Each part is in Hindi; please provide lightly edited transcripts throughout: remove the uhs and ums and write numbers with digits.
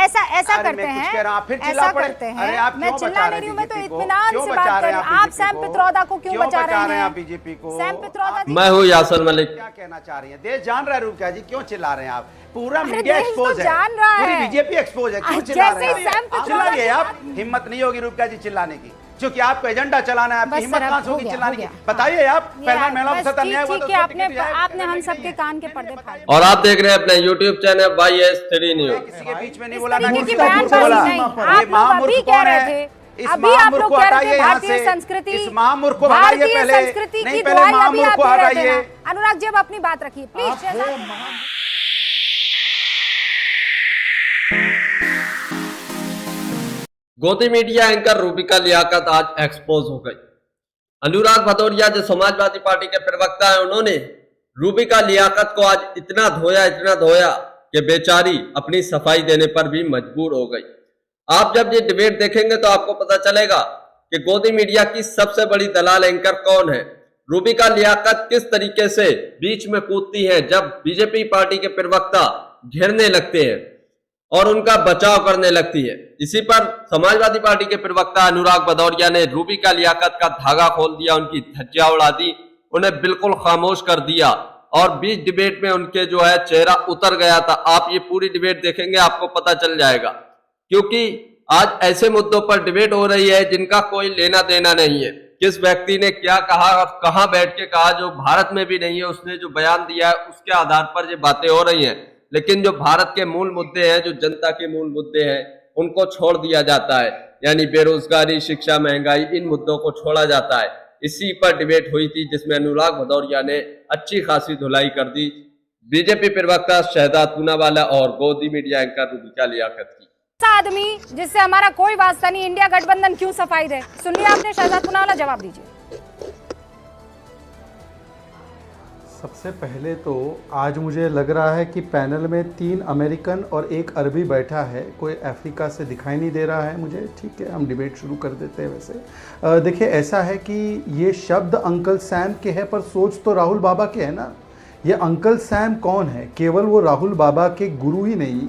ऐसा करते हैं, ऐसा करते हैं। मैं चिल्ला नहीं रही हूँ, मैं तो इत्मीनान से बात कर रही हूँ। आप सैम पित्रोदा को क्यों बचा रहे हैं? बीजेपी को सैम पित्रोदा, मैं हूँ यासर मलिक। क्या कहना चाह रही है? देश जान रहा है रूपका जी, क्यों चिल्ला रहे हैं आप? पूरा मीडिया एक्सपोज है, जान रहा है, पूरी बीजेपी एक्सपोज है, क्यों चिल्ला रहे हैं? चिल्लाइए आप, हिम्मत नहीं होगी रूपका जी चिल्लाने की, क्योंकि आपको एजेंडा चलाना है, आपकी हिम्मत कहां से होगी चिल्लाने की? बताइए आप। पहले महिलाओं के साथ अन्याय हुआ तो आपने हम सबके कान के पर्दे फाड़ दिए। और आप देख रहे हैं अपने YouTube चैनल YS3 न्यूज। किसी के बीच में नहीं बोला ना, किसी किसी की का झूठ बोला। ये महामूर्ख कौन है? इस महामूर्ख को हटाइए यहाँ से, इस महामूर्ख को हटाइए पहले, नहीं पहले महामूर्ख को हटाइए। अनुराग जी अब अपनी बात रखिए प्लीज। गोदी मीडिया एंकर रूबिका लियाकत आज एक्सपोज हो गई। अनुराग भदौरिया जो समाजवादी पार्टी के प्रवक्ता है, उन्होंने रूबिका लियाकत को आज इतना धोया कि बेचारी अपनी सफाई देने पर भी मजबूर हो गई। आप जब ये डिबेट देखेंगे तो आपको पता चलेगा कि गोदी मीडिया की सबसे बड़ी दलाल एंकर कौन है। रूबिका लियाकत किस तरीके से बीच में कूदती है जब बीजेपी पार्टी के प्रवक्ता घेरने लगते हैं और उनका बचाव करने लगती है। इसी पर समाजवादी पार्टी के प्रवक्ता अनुराग भदौरिया ने रूबिका लियाकत का धागा खोल दिया, उनकी धज्जियां उड़ा दी, उन्हें बिल्कुल खामोश कर दिया और बीच डिबेट में उनके जो है चेहरा उतर गया था। आप ये पूरी डिबेट देखेंगे आपको पता चल जाएगा, क्योंकि आज ऐसे मुद्दों पर डिबेट हो रही है जिनका कोई लेना देना नहीं है। किस व्यक्ति ने क्या कहा और कहां बैठ के कहा, जो भारत में भी नहीं है, उसने जो बयान दिया है उसके आधार पर ये बातें हो रही हैं। लेकिन जो भारत के मूल मुद्दे हैं, जो जनता के मूल मुद्दे हैं, उनको छोड़ दिया जाता है, यानी बेरोजगारी, शिक्षा, महंगाई, इन मुद्दों को छोड़ा जाता है। इसी पर डिबेट हुई थी जिसमें अनुराग भदौरिया ने अच्छी खासी धुलाई कर दी बीजेपी प्रवक्ता शहजाद पूनावाला और गोदी मीडिया एंकर रूबिका लियाकत की। आदमी जिससे हमारा कोई वास्ता नहीं, इंडिया गठबंधन क्यों सफाई दे? सुनिए आपने शहजाद पूनावाला, जवाब दीजिए। सबसे पहले तो आज मुझे लग रहा है कि पैनल में 3 अमेरिकन और 1 अरबी बैठा है, कोई अफ्रीका से दिखाई नहीं दे रहा है मुझे। ठीक है, हम डिबेट शुरू कर देते हैं। वैसे देखिए, ऐसा है कि ये शब्द अंकल सैम के है, पर सोच तो राहुल बाबा के है ना। ये अंकल सैम कौन है? केवल वो राहुल बाबा के गुरु ही नहीं,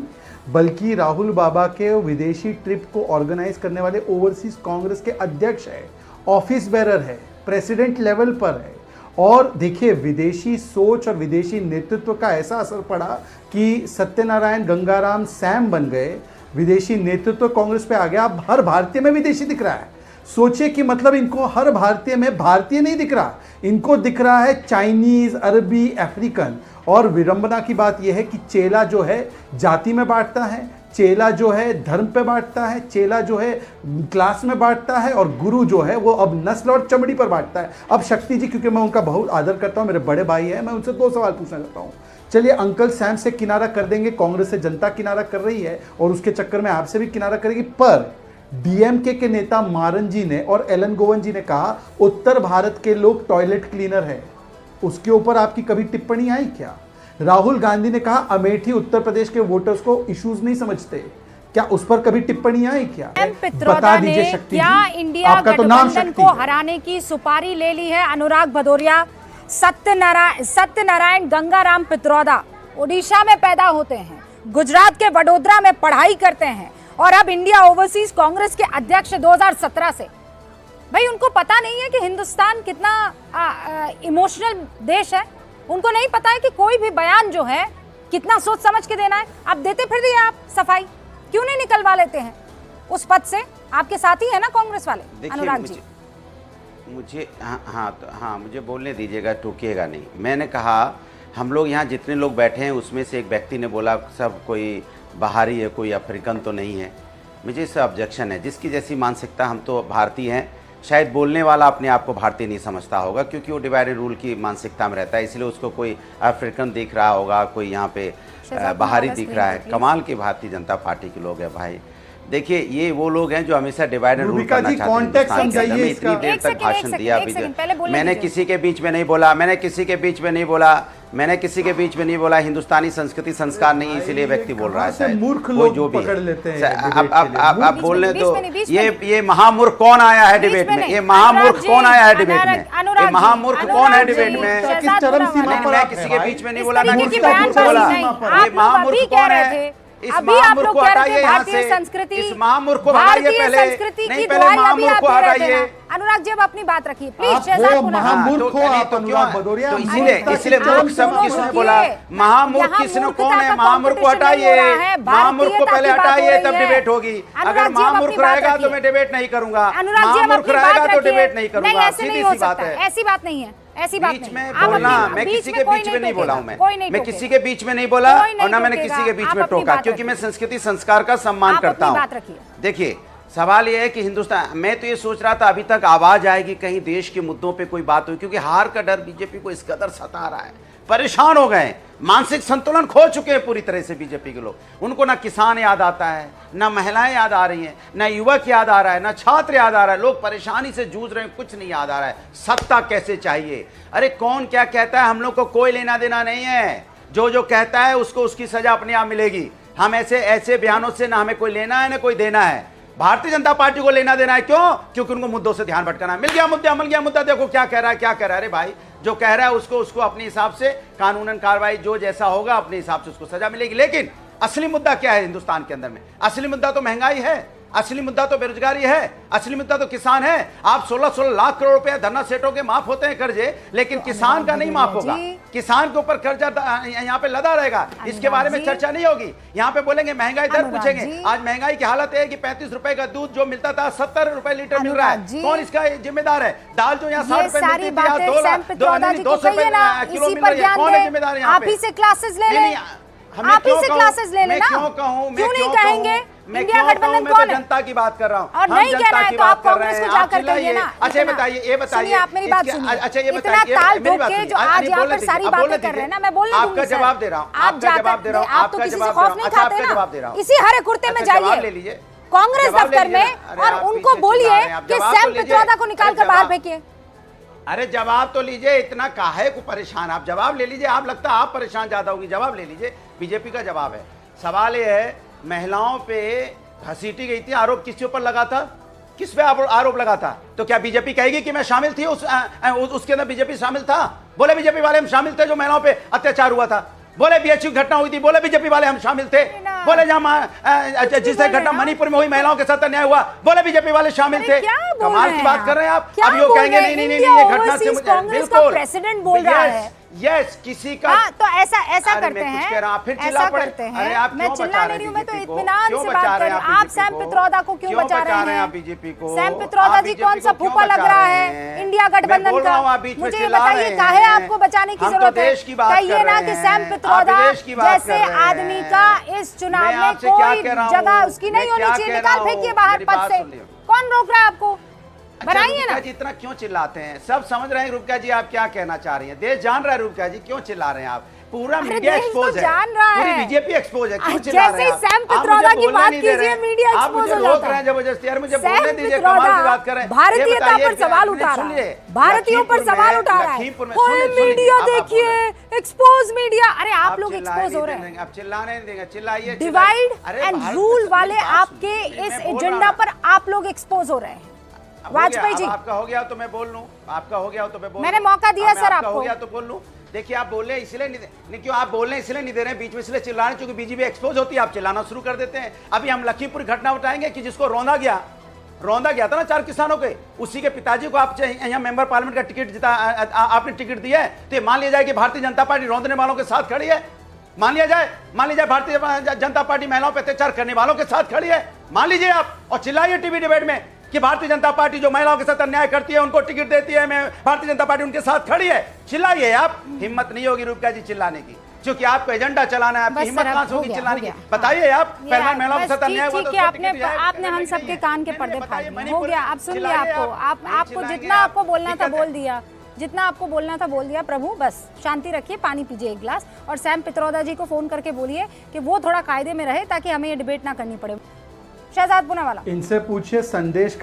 बल्कि राहुल बाबा के विदेशी ट्रिप को ऑर्गेनाइज करने वाले ओवरसीज कांग्रेस के अध्यक्ष है, ऑफिस बेरर है, प्रेसिडेंट लेवल पर है। और देखिए, विदेशी सोच और विदेशी नेतृत्व का ऐसा असर पड़ा कि सत्यनारायण गंगाराम सैम बन गए, विदेशी नेतृत्व कांग्रेस पे आ गया। अब हर भारतीय में विदेशी दिख रहा है। सोचिए कि मतलब इनको हर भारतीय में भारतीय नहीं दिख रहा, इनको दिख रहा है चाइनीज, अरबी, अफ्रीकन। और विडंबना की बात यह है कि चेला जो है जाति में बांटता है, चेला जो है धर्म पे बांटता है, चेला जो है क्लास में बांटता है, और गुरु जो है वो अब नस्ल और चमड़ी पर बांटता है। अब शक्ति जी, क्योंकि मैं उनका बहुत आदर करता हूँ, मेरे बड़े भाई हैं, मैं उनसे 2 सवाल पूछना चाहता हूँ। चलिए, अंकल सैम से किनारा कर देंगे, कांग्रेस से जनता किनारा कर रही है और उसके चक्कर में आपसे भी किनारा करेगी। पर डीएमके के नेता मारन जी ने और एलन गोवन जी ने कहा उत्तर भारत के लोग टॉयलेट क्लीनर है, उसके ऊपर आपकी कभी टिप्पणी आई क्या? राहुल गांधी ने कहा अमेठी उत्तर प्रदेश के वोटर्स को इश्यूज नहीं समझते, क्या उस पर कभी टिप्पणी आई क्या? बता दीजिए शक्ति, क्या इंडिया गठबंधन को हराने की सुपारी ले ली है अनुराग भदौरिया? सत्यनारायण गंगाराम पित्रोदा ओडिशा में पैदा होते हैं, गुजरात के वडोदरा में पढ़ाई करते हैं और अब इंडिया ओवरसीज कांग्रेस के अध्यक्ष 2017 से। भाई, उनको पता नहीं है कि हिंदुस्तान कितना इमोशनल देश है? उनको नहीं पता है कि कोई भी बयान जो है कितना सोच समझ के देना है? आप देते फिर दिए, आप सफाई क्यों नहीं निकलवा लेते हैं उस पद से? आपके साथी है ना कांग्रेस वाले अनुराग जी। मुझे हाँ, मुझे बोलने दीजिएगा, टोकिएगा नहीं। मैंने कहा हम लोग यहाँ जितने लोग बैठे हैं उसमें से एक व्यक्ति ने बोला सब कोई बाहरी है, कोई अफ्रीकन तो नहीं है। मुझे इससे ऑब्जेक्शन है। जिसकी जैसी मानसिकता, हम तो भारतीय हैं। शायद बोलने वाला अपने आप को भारतीय नहीं समझता होगा, क्योंकि वो डिवाइड एंड रूल की मानसिकता में रहता है, इसलिए उसको कोई अफ्रीकन दिख रहा होगा, कोई यहाँ पे बाहरी दिख रहा है। कमाल की भारतीय जनता पार्टी के लोग हैं भाई। देखिए, ये वो लोग हैं जो हमेशा डिवाइड एंड रूल करना चाहते हैं। इतनी देर तक भाषण दिया, मैंने किसी के बीच में नहीं बोला, मैंने किसी के बीच में नहीं बोला, हिंदुस्तानी संस्कृति संस्कार नहीं, इसीलिए व्यक्ति बोल रहा है। मूर्ख वो लोग जो भी पकड़ लेते हैं। आप बोलने तो ये महामूर्ख कौन आया है डिबेट में? ये महामूर्ख कौन आया है डिबेट में? ये महामूर्ख कौन है डिबेट में? मैं किसी के बीच में नहीं बोला, ना किसी को बोला। ये महामूर्ख कौन है? इस अभी आप महामूर्ख लोग को कह रहे हटाइए थे यहाँ भारतीय से। संस्कृति, इस महामूर्ख को हटाइए भारतीय पहले। संस्कृति नहीं, की पहले दुआई अभी महामूर्ख आप को दे रहे थे हटाइए। ना। अनुराग जी अब अपनी बात रखिए प्लीज। आप शहजाद वो पुनः महामूर्ख तो हो, चलिए, आप तो अनुराग क्यों- भदौरिया, तो मूर्खता इसीलिए की मूर्ख टर्म शब्द कौन किसने सा बोला? है? महामूर्ख यहाँ किसने, मूर्खता कौन है? का महामूर्ख को competition नहीं हो रहा हटाइए। है, महामूर्ख को भारतीयता पहले की बात हो हटाइए, तब रही है। डिबेट होगी। अनुराग अगर जी, अब महामूर्ख अपनी बात रहेगा तो रखिए। मैं डिबेट नहीं करूंगा। अनुराग जी अब महामूर्ख अपनी रहेगा बात तो रखिए। डिबेट नहीं नहीं, करूंगा। ऐसे नहीं सीधी हो सी बात सकता है। ऐसी बात नहीं है, ऐसी बात बीच नहीं में है। आप बोलना, अपनी- मैं बीच किसी में के कोई बीच में नहीं बोला हूं मैं। कोई नहीं मैं टोकेगा। किसी के बीच में नहीं बोला कोई नहीं और ना मैंने टोकेगा। किसी के बीच आप में अपनी टोका, बात क्योंकि मैं रखिए। संस्कृति संस्कार का सम्मान आप करता अपनी हूं। बात रखिए। देखिए, सवाल यह है कि हिंदुस्तान, मैं तो ये सोच रहा था अभी तक आवाज आएगी कहीं देश के मुद्दों पे कोई बात हुई, क्योंकि हार का डर बीजेपी को इस कदर सता रहा है, परेशान हो गए, मानसिक संतुलन खो चुके हैं पूरी तरह से बीजेपी के लोग। उनको ना किसान याद आता है, ना महिलाएं याद आ रही हैं, ना युवक याद आ रहा है, ना छात्र याद आ रहा है। लोग परेशानी से जूझ रहे हैं, कुछ नहीं याद आ रहा है। सत्ता कैसे चाहिए? अरे कौन क्या कहता है, हम लोग को कोई लेना देना नहीं है। जो जो कहता है उसको उसकी सजा अपने आप मिलेगी। हम ऐसे ऐसे बयानों से ना हमें कोई लेना है ना कोई देना है। भारतीय जनता पार्टी को लेना देना है, क्यों? क्योंकि उनको मुद्दों से ध्यान भटकाना है। मिल गया मुद्दा, मिल गया मुद्दा, देखो क्या कह रहा है, क्या कह रहा है। अरे भाई, जो कह रहा है उसको अपने हिसाब से कानूनन कार्रवाई जो जैसा होगा अपने हिसाब से उसको सजा मिलेगी। लेकिन असली मुद्दा क्या है हिंदुस्तान के अंदर में? असली मुद्दा तो महंगाई है, असली मुद्दा तो बेरोजगारी है, असली मुद्दा तो किसान है। आप 16-16 लाख करोड़ रुपए धरना सेठों के माफ होते हैं कर्जे, लेकिन किसान का नहीं माफ होगा। किसान के ऊपर कर्जा यहाँ पे लदा रहेगा, इसके बारे में चर्चा नहीं होगी। यहाँ पे बोलेंगे महंगाई दर पूछेंगे। आज महंगाई की हालत है कि 35 रुपए का दूध जो मिलता था 70 रुपए लीटर मिल रहा है। कौन इसका जिम्मेदार है? दाल जो यहाँ 60 रुपए मिलती थी, 200 रुपए किलो मिल रही है। कौन है जिम्मेदार यहाँ पे? आप ही से क्लासेस ले लें, आप ही से क्लासेस ले लेना। क्यों कहूं? क्यों नहीं कहेंगे? इंडिया गठबंधन कौन है? जनता की बात कर रहा हूं। और नहीं कहना है तो आप कांग्रेस को जाकर कहिए ना। अच्छा ये बताइए, सुनिए, आप मेरी बात सुनिए। अच्छा ये इतना बताइए, ताल मेरी ठोक बात के सुनिए। जो आज यहाँ पर सारी बातें कर रहे हैं ना, मैं बोलने दूंगी आपका सर। जवाब दे रहा हूँ, आप आपका जवाब दे रहा हूँ, आप तो आपका किसी से जवाब खौफ दे नहीं रहा हूँ, खाते आपका जवाब दे ना। रहा हूँ। इसी हरे कुर्ते में अच्छा, जवाब ले जाइए लीजिए, कांग्रेस जवाब ले दफ्तर लीजिए। में अरे और आप उनको पीछे चिल्ला बोलिए रहे हैं, आप कि जवाब तो सैम लीजिए। पित्रोदा को निकाल अरे कर बाहर जवाब- फेंकिए। अरे जवाब तो लीजिए, इतना काहे को परेशान? आप जवाब ले लीजिए। आप लगता है आप परेशान ज्यादा होगी, जवाब ले लीजिए। बीजेपी का जवाब है। सवाल ये है, महिलाओं पे घसीटी गई थी, आरोप किसके ऊपर लगा था? किस पे आरोप लगा था? तो क्या बीजेपी कहेगी कि मैं शामिल थी उसके अंदर? बीजेपी शामिल था? बोले बीजेपी वाले हम शामिल थे जो महिलाओं पे अत्याचार हुआ था। बोले बीएचयू घटना हुई थी, बोले बीजेपी वाले हम शामिल थे। बोले जहां जिससे घटना मणिपुर में हुई महिलाओं के साथ अन्याय हुआ, बोले बीजेपी वाले शामिल थे। कमाल की बात कर रहे हैं आप। अब यो कहेंगे नहीं नहीं नहीं ये घटना से मुझे बिल्कुल प्रेसिडेंट बोल रहा है। यस, किसी का हाँ, तो ऐसा अरे करते मैं कुछ हैं, कह रहा हूं, फिर चिल्ला ऐसा पड़े। करते अरे हैं। आप मैं क्यों चिल्ला बचा नहीं रहे रही हूँ, हैं मैं तो बीजेपी को? इत्मीनान क्यों से बचा बात कर रहे रही हैं हूँ। आप बीजेपी सैम को? पित्रोदा को क्यों बचा रहे हैं हैं? आप बीजेपी को? सैम पित्रोदा जी कौन सा फूफा लग रहा है इंडिया गठबंधन का? मुझे ये बताइए, काहे आपको बचाने की जरूरत है? कहिए ना कि सैम पित्रोदा जैसे आदमी का इस चुनाव में कोई जगह उसकी नहीं होनी चाहिए, निकाल फेंकिए बाहर पद से। कौन रोक रहा है आपको? बनाइए ना। जी इतना क्यों चिल्लाते हैं? सब समझ रहे हैं रुपया जी आप क्या कहना चाह रही हैं। देश जान रहा है रुपया जी, क्यों चिल्ला रहे हैं आप? पूरा मीडिया एक्सपोज है, जान रहा है, पूरी बीजेपी एक्सपोज है, क्यों चिल्ला रहे हैं आप? सैम पित्रोदा की बात कीजिए, मीडिया आप एक्सपोज मुझे हो रोक जाता रहे है। हैं जबरदस्ती। यार मुझे सैम बोलने दीजिए, पित्रोदा कमाल की बात कर रहे हैं। भारतीयता पर सवाल उठा रहा है, भारतीयों पर सवाल उठा रहा है। मीडिया देखिए, एक्सपोज मीडिया। अरे आप लोग एक्सपोज हो रहे हैं। आप चिल्लाने नहीं देंगे, चिल्लाइए। डिवाइड एंड रूल वाले आपके इस एजेंडा पर आप लोग एक्सपोज हो रहे हैं। वाजपेयी जी, आपका हो गया तो मैं बोल लूं, आपका हो गया तो मैं बोल मैंने लूं। मौका दिया सर आपका आपको। हो गया तो बोल लूं। देखिए आप बोल रहे हैं इसलिए नहीं क्यों आप बोल रहे हैं इसलिए नहीं दे रहे हैं बीच में, इसलिए चिल्ला रहे हैं क्योंकि बीजेपी एक्सपोज होती है, आप चिल्लाना शुरू कर देते हैं। अभी हम लखीमपुर घटना उठाएंगे कि जिसको रौंदा गया था ना 4 किसानों के, उसी के पिताजी को आप यहाँ मेंबर पार्लियामेंट का टिकट जिता, आपने टिकट दिया है, तो ये मान लिया जाए कि भारतीय जनता पार्टी रौंदने वालों के साथ खड़ी है। मान लिया जाए भारतीय जनता पार्टी महिलाओं पर अत्याचार करने वालों के साथ खड़ी है। मान लीजिए आप और चिल्लाइए टीवी डिबेट में कि भारतीय जनता पार्टी जो महिलाओं के साथ अन्याय करती है उनको टिकट देती है, मैं भारतीय जनता पार्टी उनके साथ खड़ी है। चिल्लाइए आप। हिम्मत नहीं होगी रूपका जी चिल्लाने की, क्योंकि आपको एजेंडा चलाना है। आपकी हिम्मत कहां से होगी चिल्लाने की? बताइए आप। पहले महिलाओं के साथ अन्याय हुआ तो आपने हम सबके कान के पर्दे फाड़ दिए। हो गया, आप सुन लिया। आपको जितना आपको बोलना था बोल दिया, जितना आपको बोलना था बोल दिया। प्रभु बस शांति रखिए, पानी पीजिए एक गिलास, और सैम पित्रोदा जी को फोन करके बोलिए कि वो थोड़ा कायदे में रहे ताकि हमें ये डिबेट ना करनी पड़े। शहजाद पूनावाला, इनसे पूछिए संदेश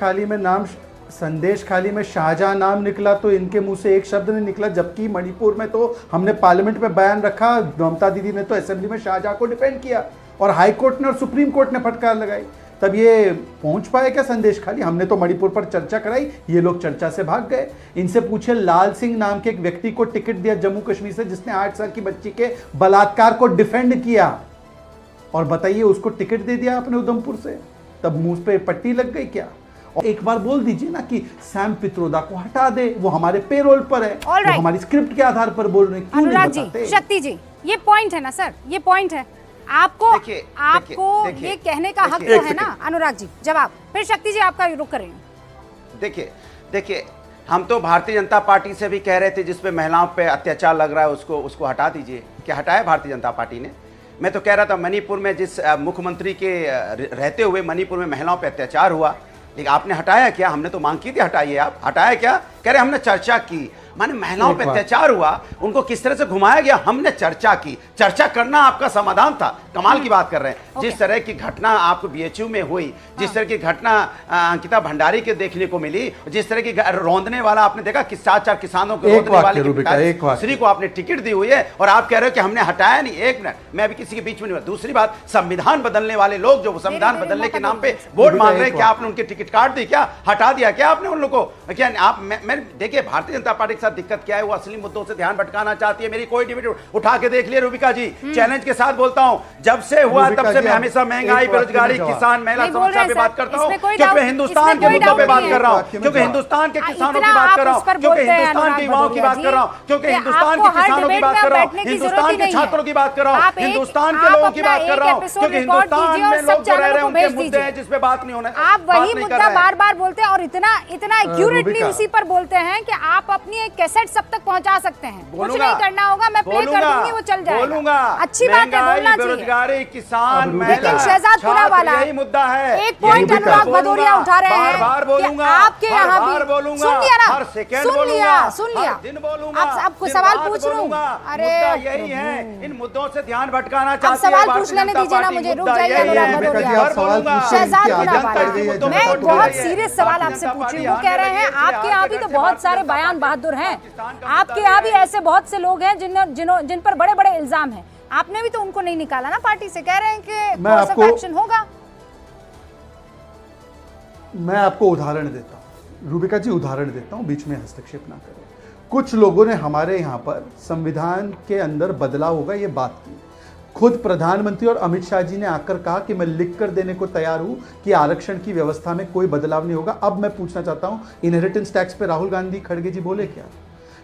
खाली में शाहजहां नाम निकला तो इनके मुंह से एक शब्द नहीं निकला, जबकि मणिपुर में तो हमने पार्लियामेंट में बयान रखा, ममता दीदी ने तो असेंबली में शाहजहां को डिफेंड किया और हाई कोर्ट ने और सुप्रीम कोर्ट ने फटकार लगाई। तब ये पहुंच पाए क्या संदेश खाली? हमने तो मणिपुर पर चर्चा कराई, ये लोग चर्चा से भाग गए। इनसे पूछे लाल सिंह नाम के एक व्यक्ति को टिकट दिया जम्मू कश्मीर से, जिसने 8 साल की बच्ची के बलात्कार को डिफेंड किया। और बताइए उसको टिकट दे दिया आपने उधमपुर से, तब मुंह पे पट्टी लग गई क्या? और एक बार बोल दीजिए ना कि सैम पित्रोदा को हटा दे, वो हमारे पेरोल पर है, All right. वो हमारी स्क्रिप्ट के आधार पर बोल रहे हैं, क्यों नहीं अनुराग जी, बताते? शक्ति जी, ये पॉइंट है ना सर, ये पॉइंट है। आपको देखिए, आपको देखिए, ये कहने का हक देखिए, तो है ना। अनुराग जी जवाब, फिर शक्ति जी आपका रुक कर रही हूँ। देखिए हम तो भारतीय जनता पार्टी से भी कह रहे थे जिसपे महिलाओं पे अत्याचार लग रहा है उसको हटा दीजिए। क्या हटाया भारतीय जनता पार्टी ने? मैं तो कह रहा था मणिपुर में जिस मुख्यमंत्री के रहते हुए मणिपुर में महिलाओं पे अत्याचार हुआ, लेकिन आपने हटाया क्या? हमने तो मांग की थी हटाइए, आप हटाया क्या? कह रहे हमने चर्चा की, माने महिलाओं पे अत्याचार हुआ उनको किस तरह से घुमाया गया, हमने चर्चा की। चर्चा करना आपका समाधान था। कमाल की बात कर रहे हैं। जिस तरह की घटना आपको बीएचयू में हुई, जिस तरह की घटना अंकिता भंडारी के देखने को मिली, जिस तरह की रौंदने वाला आपने देखा कि 4 किसानों को रौंदने वाले स्त्री को आपने टिकट दी हुई है और आप कह रहे हो कि हमने हटाया नहीं। एक मिनट, मैं अभी किसी के बीच में नहीं। दूसरी बात, संविधान बदलने वाले लोग जो संविधान बदलने के नाम पे वोट मांग रहे हैं, क्या आपने उनके टिकट काट दी? क्या हटा दिया क्या आपने उन लोगों को? क्या आप मैं देखिए भारतीय जनता पार्टी के साथ दिक्कत क्या है, वो असली मुद्दों से ध्यान भटकाना चाहती है। मेरी कोई डिबेट उठा के देख लिया रूबिका जी, चैलेंज के साथ बोलता हूं, जब से हुआ तब से मैं हमेशा महंगाई, बेरोजगारी, किसान, महिला समस्या पे बात करता हूं, क्योंकि मैं हिंदुस्तान के मुद्दों पे बात कर रहा हूं, क्योंकि हिंदुस्तान के किसानों की बात कर रहा हूं, क्योंकि हिंदुस्तान के युवाओं की बात कर रहा हूं, क्योंकि हिंदुस्तान के किसानों की बात कर रहा हूं, हिंदुस्तान के छात्रों की बात कर रहा हूं, हिंदुस्तान के लोगों की बात कर रहा हूं, क्योंकि हिंदुस्तान में लोग जो रह रहे हैं उनके मुद्दे हैं जिस पे बात नहीं होना। आप वही मुद्दा बार बार बोलते हैं और इतना एक्यूरेटली उसी पर बोलते हैं कि आप अपनी एक कैसेट सब तक पहुंचा सकते हैं। कुछ नहीं करना होगा, मैं प्ले कर दूंगी, वो चल जाएगा। अच्छी बात है, बोलना चाहिए। बेरोजगारी, किसान, लेकिन शहजाद पुनावाला, यही मुद्दा है। एक पॉइंट अनुराग भदौरिया उठा रहे हैं बार बोलूंगा, आपके यहाँ भी सुन लिया ना, हर सेकंड सुन बोलूंगा, लिया, दिन बोलूंगा, आपको सवाल पूछ लूं। अरे यही है, इन मुद्दों से ध्यान भटकाना चाहती है। सवाल पूछ लेने दीजिए ना मुझे, रुक जाइए अनुराग भदौरिया। शहजाद पुनावाला, मैं एक बहुत सीरियस सवाल आपसे पूछ रही हूँ। वो कह रहे हैं आपके यहाँ भी तो बहुत सारे बयान बहादुर हैं, आपके यहाँ भी ऐसे बहुत से लोग हैं जिन पर बड़े बड़े इल्जाम हैं, आपने भी तो उनको नहीं निकाला ना पार्टी से। कह रहे हैं कि कोर्स ऑफ एक्शन होगा। मैं आपको उदाहरण देता हूं, रूबिका जी उदाहरण देता हूं, बीच में हस्तक्षेप ना करें। कुछ लोगों ने हमारे यहाँ पर संविधान के अंदर बदलाव होगा ये बात की। खुद प्रधानमंत्री और अमित शाह जी ने आकर कहा कि मैं लिख कर देने को तैयार हूं कि आरक्षण की व्यवस्था में कोई बदलाव नहीं होगा। अब मैं पूछना चाहता हूं, इनहेरिटेंस टैक्स पे राहुल गांधी खड़गे जी बोले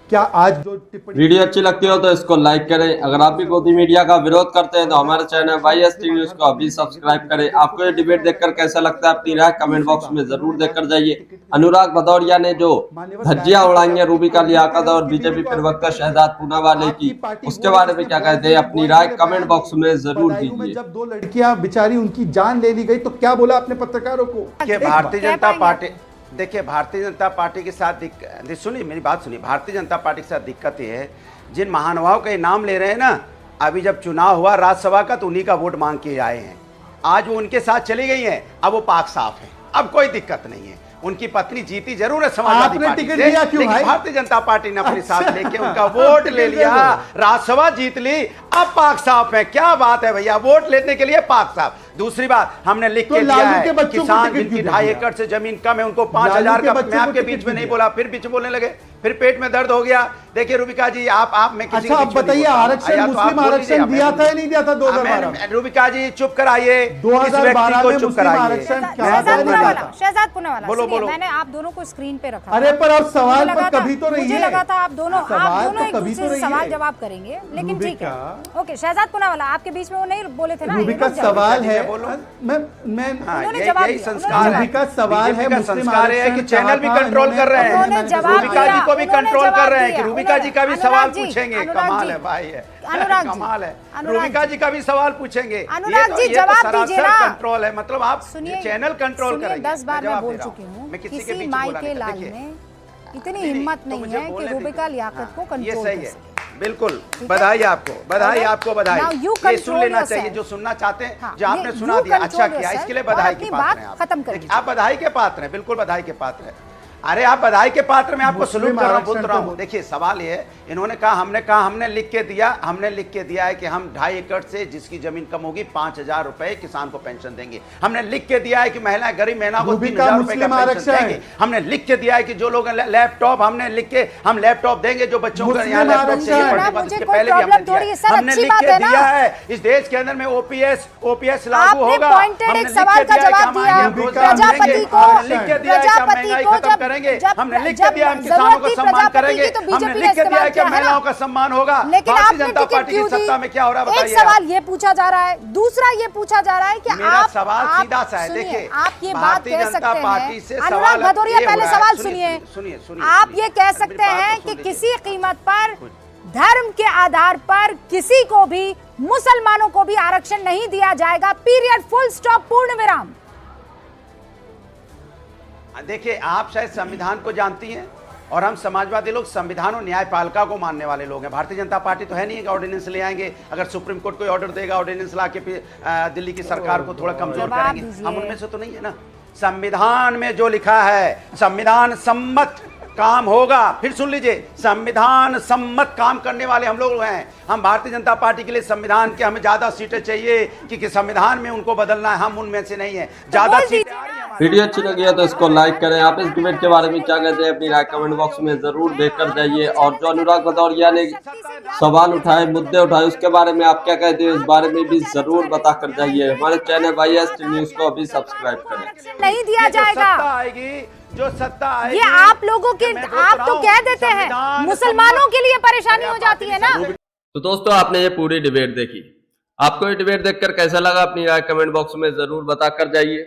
क्या आज जो टिप्पणी वीडियो अच्छी लगती हो तो इसको लाइक करें। अगर आप भी गोदी मीडिया का विरोध करते हैं तो हमारे चैनल YST न्यूज को अभी सब्सक्राइब करें। आपको ये डिबेट देखकर कैसा लगता है अपनी राय कमेंट बॉक्स में जरूर देकर जाइए। अनुराग भदौरिया ने जो धज्जियां उड़ाई हैं रूबिका लियाकत और बीजेपी प्रवक्ता शहजाद पुनावाले की, उसके बारे में क्या कहते हैं अपनी राय कमेंट बॉक्स में जरूर दीजिए। जब 2 लड़कियां बेचारी उनकी जान ले ली गई तो क्या बोला आपने पत्रकारों को? भारतीय जनता पार्टी, देखिए भारतीय जनता पार्टी के साथ सुनिए मेरी बात सुनिए, भारतीय जनता पार्टी के साथ दिक्कत ये है, जिन महानुभाव का नाम ले रहे हैं ना, अभी जब चुनाव हुआ राज्यसभा का तो उन्हीं का वोट मांग के आए हैं। आज वो उनके साथ चली गई हैं, अब वो पाक साफ है, अब कोई दिक्कत नहीं है। उनकी पत्नी जीती जरूर है समाजवादी पार्टी से, लेकिन भारतीय जनता पार्टी ने अपने साथ लेके उनका वोट ले लिया, राज्यसभा जीत ली, अब पाक साफ है। क्या बात है भैया, वोट लेने के लिए पाक साफ। दूसरी बात, हमने लिख के दिया है किसान जिनकी 2.5 एकड़ से जमीन कम है उनको 5,000 का। मैं आपके बीच में नहीं बोला, फिर बीच बोलने लगे, फिर पेट में दर्द हो गया। देखिए रूबिका जी आप मैं किसी अच्छा, बताइए आरक्षण, मुस्लिम आरक्षण दिया था या नहीं दिया था 2012 में? रूबिका जी चुप कराइए, 2012 में चुप कराइए। शहजाद पुनावाला, बोलो बोलो। मैंने आप दोनों को स्क्रीन पे रखा। अरे पर आप सवाल पर कभी तो रहिए। मुझे लगा था आप दोनों एक कभी दूसरे तो से सवाल जवाब करेंगे, लेकिन ठीक है। ओके शहजाद पुनावाला, आपके बीच में वो नहीं बोले थे ना। रूबिका सवाल है, मैं यही संस्कार है, का सवाल है, संस्कार है कि चैनल भी कंट्रोल कर रहे हैं, रूबिका जी को भी कंट्रोल कर रहे हैं कि रूबिका जी का भी सवाल पूछेंगे। कमाल है भाई, है कमाल है, रूबिका जी का भी सवाल पूछेंगे। अनुराग जी जवाब दीजिए ना। कंट्रोल है मतलब आप चैनल कंट्रोल करेंगे। 10 बार मैं बोल चुकी हूँ, किसी माई के लाल में इतनी हिम्मत नहीं है कि रूबिका लियाकत को कंट्रोल कर सके। बिल्कुल, बधाई आपको, बधाई आपको, बधाई। ये सुन लेना चाहिए जो सुनना चाहते हैं, जो आपने सुना दिया, अच्छा किया, इसके लिए बधाई के पात्र हैं आप। खत्म करिए, आप बधाई के पात्र हैं, बिल्कुल बधाई के पात्र हैं। अरे आप बधाई के पात्र में आपको मुस्लिम सलूट कर रहा हूं, आरक्षण बोल रहा तो हूं। देखिए सवाल ये है, इन्होंने कहा हमने लिख के दिया है कि हम 2.5 एकड़ से जिसकी जमीन कम होगी 5,000 रुपए किसान को पेंशन देंगे। हमने लिख के दिया है कि महिला गरीब महिला को 3,000 रुपए का पेंशन देंगे। हमने लिख के दिया है कि जो लोग लैपटॉप, हमने लिख के हम लैपटॉप देंगे जो बच्चों को यहाँ लैपटॉप चाहिए पढ़ने बाद, इसके पहले भी हमने दिया है। हमने लिख के दिया है इस देश के अंदर में ओपीएस लागू होगा। हमने एक सवाल का जवाब दिया, प्रजापति को जब हमने लिख के दिया हम किसानों का सम्मान करेंगे, हमने लिख के दिया कि महिलाओं का सम्मान होगा। लेकिन भारतीय आपने जनता टिकट पार्टी की क्यों दी? सत्ता में क्या हो रहा है बताइए। एक सवाल ये पूछा जा रहा है, दूसरा ये पूछा जा रहा है कि मेरा आप सवाल सीधा सा है। सुनिए, देखिए आप ये बात भारतीय कह जनता सकते पार्टी से हैं, सवाल अनुराग भदौरिया ये हो पहले रहा है। सवाल सुनिए, सुनिए, आप ये कह सकते हैं कि किसी कीमत पर धर्म के आधार पर किसी को भी, मुसलमानों को भी आरक्षण नहीं दिया जाएगा, पीरियड, फुल स्टॉप, पूर्ण विराम। देखिए आप शायद संविधान को जानती हैं और हम समाजवादी लोग संविधान और न्यायपालिका को मानने वाले लोग हैं। भारतीय जनता पार्टी तो है नहीं कि ऑर्डिनेंस ले आएंगे, अगर सुप्रीम कोर्ट कोई ऑर्डर देगा ऑर्डिनेंस ला के दिल्ली की सरकार को थोड़ा कमजोर करेंगे। हम उनमें से तो नहीं है ना। संविधान में जो लिखा है, संविधान सम्मत काम होगा। फिर सुन लीजिए, संविधान सम्मत काम करने वाले हम लोग हैं। हम भारतीय जनता पार्टी के लिए संविधान के हमें ज्यादा सीटें चाहिए कि संविधान में उनको बदलना है, हम उनमें से नहीं है। ज्यादा सीटें आ रही हैं। वीडियो अच्छी लगी है तो इसको लाइक करें। आप इस डिबेट के बारे में क्या कहते हैं अपनी राय कमेंट बॉक्स में जरूर देकर जाइए। और जो अनुराग भदौरिया ने सवाल उठाए, मुद्दे उठाए, उसके बारे में आप क्या कहते हैं इस बारे में भी जरूर बता कर जाइए। हमारे चैनल YST न्यूज को अभी सब्सक्राइब करें। नहीं दिया जाएगा, जो सत्ता आएगी, ये आप लोगों के, आप तो कह देते हैं, मुसलमानों के लिए परेशानी हो जाती है ना। तो दोस्तों आपने ये पूरी डिबेट देखी, आपको ये डिबेट देखकर कैसा लगा अपनी राय कमेंट बॉक्स में जरूर बता कर जाइए।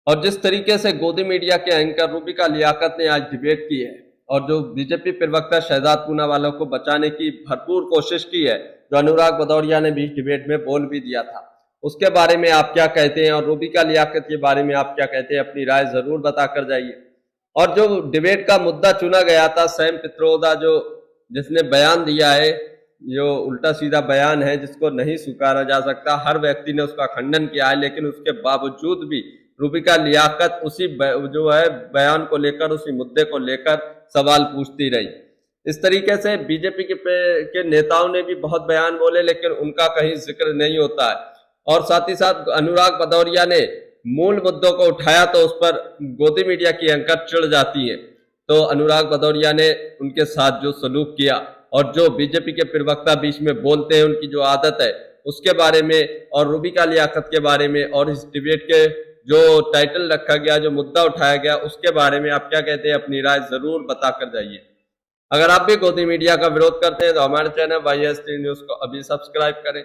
और जिस तरीके से गोदी मीडिया के एंकर रूबिका लियाकत ने आज डिबेट की है और जो बीजेपी प्रवक्ता शहजाद पूनावाला को बचाने की भरपूर कोशिश की है, जो अनुराग भदौरिया ने भी डिबेट में बोल भी दिया था, उसके बारे में आप क्या कहते हैं और रूबिका लियाकत के बारे में आप क्या कहते हैं अपनी राय जरूर बता कर जाइए। और जो डिबेट का मुद्दा चुना गया था, सैम पित्रोदा जिसने बयान दिया है, जो उल्टा सीधा बयान है जिसको नहीं स्वीकारा जा सकता, हर व्यक्ति ने उसका खंडन किया है, लेकिन उसके बावजूद भी रूबिका लियाकत उसी जो है बयान को लेकर, उसी मुद्दे को लेकर सवाल पूछती रही। इस तरीके से बीजेपी के नेताओं ने भी बहुत बयान बोले, लेकिन उनका कहीं जिक्र नहीं होता है। और साथ ही साथ अनुराग भदौरिया ने मूल मुद्दों को उठाया तो उस पर गोदी मीडिया की एंकर चिढ़ जाती है। तो अनुराग भदौरिया ने उनके साथ जो सलूक किया और जो बीजेपी के प्रवक्ता बीच में बोलते हैं, उनकी जो आदत है, उसके बारे में और रूबिका लियाकत के बारे में और इस डिबेट के जो टाइटल रखा गया, जो मुद्दा उठाया गया, उसके बारे में आप क्या कहते हैं अपनी राय जरूर बता कर जाइए। अगर आप भी गोदी मीडिया का विरोध करते हैं तो हमारे चैनल YST न्यूज को अभी सब्सक्राइब करें।